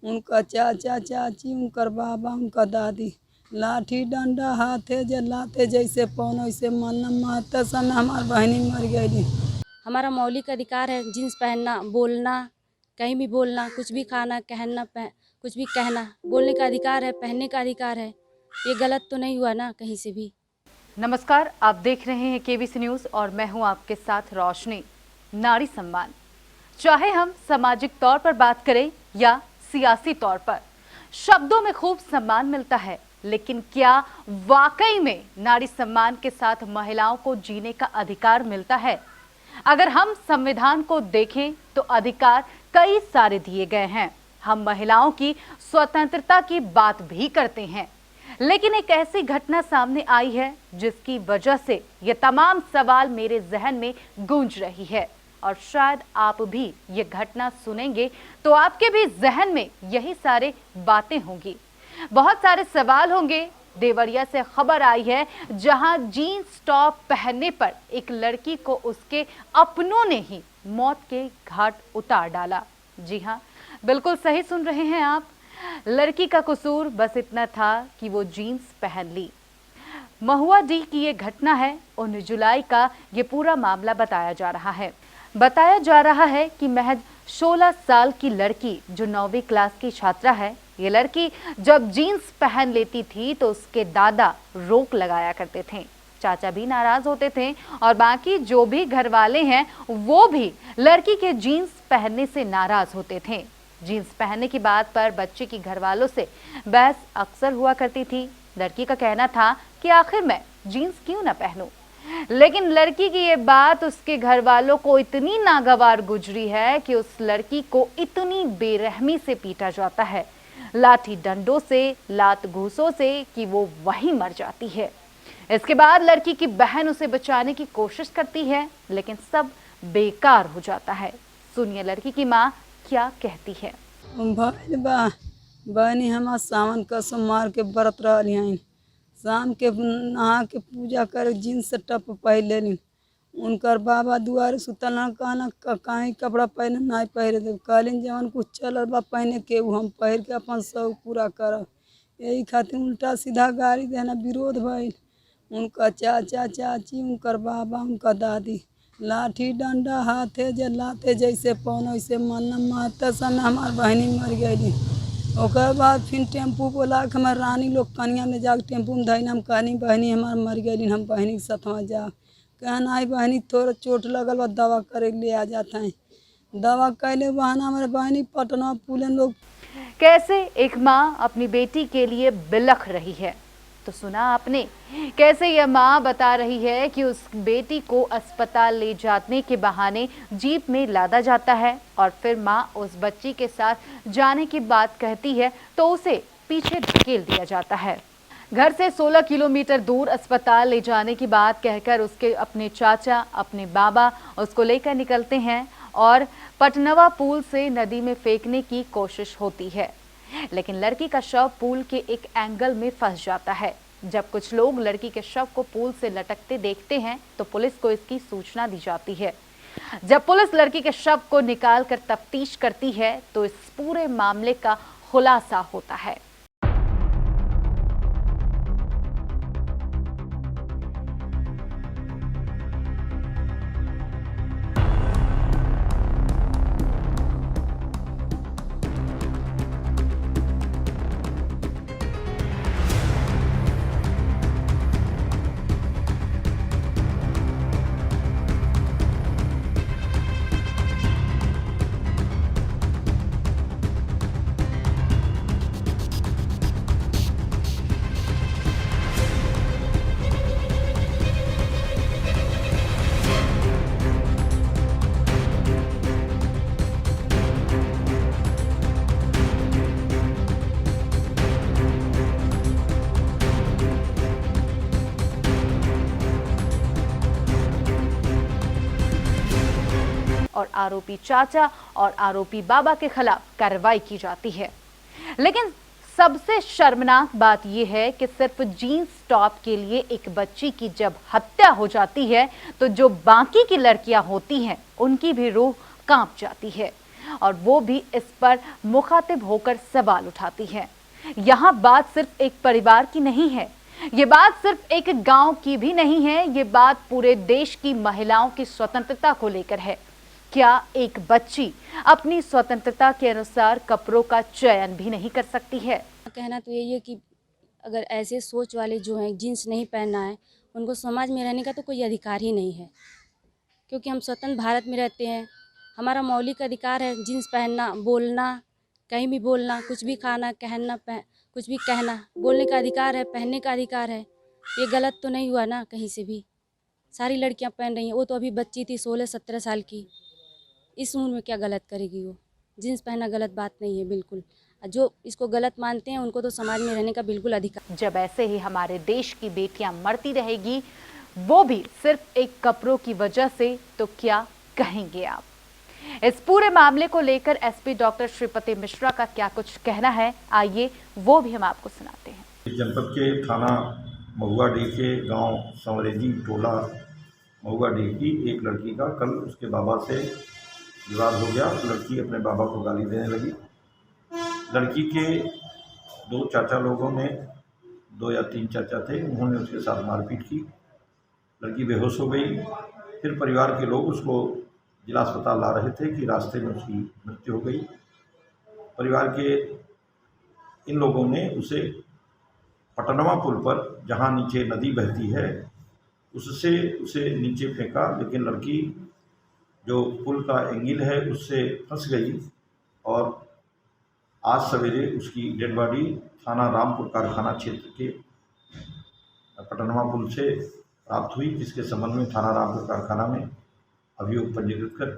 उनका चाचा चाची, उनकर बाबा, उनका दादी लाठी डंडा हाथे जलाते जैसे पौन वैसे मन मारते समय हमार बहनी मर गई। हमारा मौलिक अधिकार है जीन्स पहनना, बोलना, कहीं भी बोलना, कुछ भी खाना कहना, कुछ भी कहना, बोलने का अधिकार है, पहनने का अधिकार है। ये गलत तो नहीं हुआ ना कहीं से भी। नमस्कार, आप देख रहे हैं केबीसी न्यूज और मैं हूं आपके साथ रोशनी। नारी सम्मान, चाहे हम सामाजिक तौर पर बात करें या सियासी तौर पर, शब्दों में खूब सम्मान मिलता है, लेकिन क्या वाकई में नारी सम्मान के साथ महिलाओं को जीने का अधिकार मिलता है? अगर हम संविधान को देखें तो अधिकार कई सारे दिए गए हैं। हम महिलाओं की स्वतंत्रता की बात भी करते हैं, लेकिन एक ऐसी घटना सामने आई है जिसकी वजह से ये तमाम सवाल मेरे जहन में गूंज रही है। और शायद आप भी ये घटना सुनेंगे तो आपके भी जहन में यही सारे बातें होंगी, बहुत सारे सवाल होंगे। देवरिया से खबर आई है जहां जीन्स टॉप पहनने पर एक लड़की को उसके अपनों ने ही मौत के घाट उतार डाला। जी हां, बिल्कुल सही सुन रहे हैं आप। लड़की का कसूर बस इतना था कि वो जीन्स पहन ली। महुआ डी की ये घटना है। 19 जुलाई का ये पूरा मामला बताया जा रहा है। बताया जा रहा है कि महज 16 साल की लड़की जो 9वीं क्लास की छात्रा है, ये लड़की जब जीन्स पहन लेती थी तो उसके दादा रोक लगाया करते थे, चाचा भी नाराज होते थे और बाकी जो भी घर वाले हैं वो भी लड़की के जीन्स पहनने से नाराज होते थे। जीन्स पहनने की बात पर बच्चे की घर वालों से बहस अक्सर हुआ करती थी। लड़की का कहना था कि आखिर मैं जीन्स क्यों ना पहनूं, लेकिन लड़की की ये बात उसके घर वालों को इतनी नागवार गुजरी है कि उस लड़की को इतनी बेरहमी से पीटा जाता है, लाठी डंडों से, लात घूसों से, कि वो वहीं मर जाती है। इसके बाद लड़की की बहन उसे बचाने की कोशिश करती है, लेकिन सब बेकार हो जाता है। सुनिए लड़की की माँ क्या कहती है। बहनी हमार सावन का सोमवार के व्रत रही, शाम के नहा के पूजा कर जीन्स टप पहन लेनी। उनकर बाबा दुआरे सुतल कहना कहीं कपड़ा पहने नहीं पहरे दे, कहलिन जवन कुछ चल बा पहने के हम पहन के अपन शौक पूरा करब। यही खातिर उल्टा सीधा गाड़ी देना विरोध भइल। उनका चाचा चाची, उनकर बाबा, उनका दादी लाठी डंडा हाथे जलाते जैसे पौन वैसे मन मारते समय हमार बहनी मर गई। ओकर बाद फिर टेम्पू बोला के हमारे रानी लोग कनिया में जाके टेम्पू में धैन हम कहनी बहनी हमार मर गई, हम बहनी के साथ जा कहना आई बहनी थोड़ा चोट लगल बा दवा करे ले आ जाता है। दवा कैले बहाना हमारे बहनी पटना पुलिन लोग। कैसे एक माँ अपनी बेटी के लिए बिलख रही है, तो सुना आपने कैसे यह माँ बता रही है कि उस बेटी को अस्पताल ले जाने के बहाने जीप में लादा जाता है और फिर माँ उस बच्ची के साथ जाने की बात कहती है तो उसे पीछे धकेल दिया जाता है। घर से 16 किलोमीटर दूर अस्पताल ले जाने की बात कहकर उसके अपने चाचा, अपने बाबा उसको लेकर निकलते हैं और पटनवा पुल से नदी में फेंकने की कोशिश होती है, लेकिन लड़की का शव पुल के एक एंगल में फंस जाता है। जब कुछ लोग लड़की के शव को पुल से लटकते देखते हैं तो पुलिस को इसकी सूचना दी जाती है। जब पुलिस लड़की के शव को निकालकर तफ्तीश करती है तो इस पूरे मामले का खुलासा होता है। और आरोपी चाचा और आरोपी बाबा के खिलाफ कार्रवाई की जाती है। लेकिन सबसे शर्मनाक बात यह है कि सिर्फ जीन्स टॉप के लिए एक बच्ची की जब हत्या हो जाती है तो जो बाकी की लड़कियां होती हैं उनकी भी रूह कांप जाती है। और वो भी इस पर मुखातिब होकर सवाल उठाती है। यहाँ बात सिर्फ एक परिवार की नहीं है, ये बात सिर्फ एक गांव की भी नहीं है, ये बात पूरे देश की महिलाओं की स्वतंत्रता को लेकर है। क्या एक बच्ची अपनी स्वतंत्रता के अनुसार कपड़ों का चयन भी नहीं कर सकती है? कहना तो यही है कि अगर ऐसे सोच वाले जो हैं जीन्स नहीं पहनना है, उनको समाज में रहने का तो कोई अधिकार ही नहीं है, क्योंकि हम स्वतंत्र भारत में रहते हैं। हमारा मौलिक अधिकार है जीन्स पहनना, बोलना, कहीं भी बोलना, कुछ भी खाना, कुछ भी कहना, बोलने का अधिकार है, पहनने का अधिकार है। ये गलत तो नहीं हुआ ना कहीं से भी। सारी लड़कियां पहन रही हैं, वो तो अभी बच्ची थी 16-17 साल की, इस उम्र में क्या गलत करेगी वो। जीन्स पहनना गलत बात नहीं है बिल्कुल। जो इसको गलत मानते हैं उनको तो समाज में रहने का बिल्कुल अधिकार। जब ऐसे ही हमारे देश की बेटियां मरती रहेगी, वो भी सिर्फ एक कपड़ों की वजह से, तो क्या कहेंगे आप? इस पूरे मामले को लेकर एसपी डॉक्टर श्रीपति मिश्रा का क्या कुछ कहना है, आइए वो भी हम आपको सुनाते हैं। जनपद के थाना महुआडीह के गांव संवरेजी टोला महुआडीह की एक लड़की का कल उसके बाबा से विवाद हो गया। लड़की अपने बाबा को गाली देने लगी। लड़की के दो चाचा लोगों ने, 2 या 3 चाचा थे, उन्होंने उसके साथ मारपीट की। लड़की बेहोश हो गई। फिर परिवार के लोग उसको जिला अस्पताल ला रहे थे कि रास्ते में उसकी मृत्यु हो गई। परिवार के इन लोगों ने उसे पटनवा पुल पर, जहाँ नीचे नदी बहती है, उससे उसे नीचे फेंका, लेकिन लड़की जो पुल का एंगल है उससे फंस गई और आज सवेरे उसकी डेड बॉडी थाना रामपुर कारखाना क्षेत्र के पटनवा पुल से प्राप्त हुई, जिसके संबंध में थाना रामपुर कारखाना में अभियोग पंजीकृत कर